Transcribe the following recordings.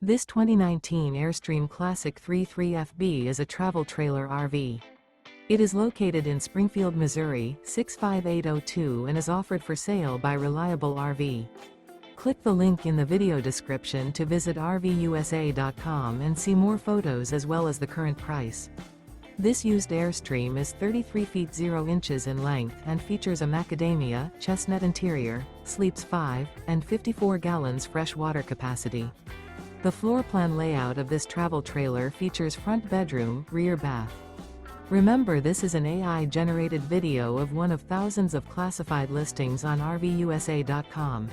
This 2019 Airstream Classic 33FB is a travel trailer RV. It is located in Springfield, Missouri, 65802 and is offered for sale by Reliable RV. Click the link in the video description to visit RVUSA.com and see more photos as well as the current price. This used Airstream is 33 feet 0 inches in length and features a Macadamia, Chestnut interior, sleeps 5, and 54 gallons fresh water capacity. The floor plan layout of this travel trailer features front bedroom, rear bath. Remember, this is an AI-generated video of one of thousands of classified listings on RVUSA.com.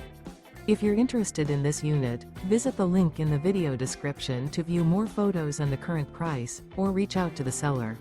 If you're interested in this unit, visit the link in the video description to view more photos and the current price, or reach out to the seller.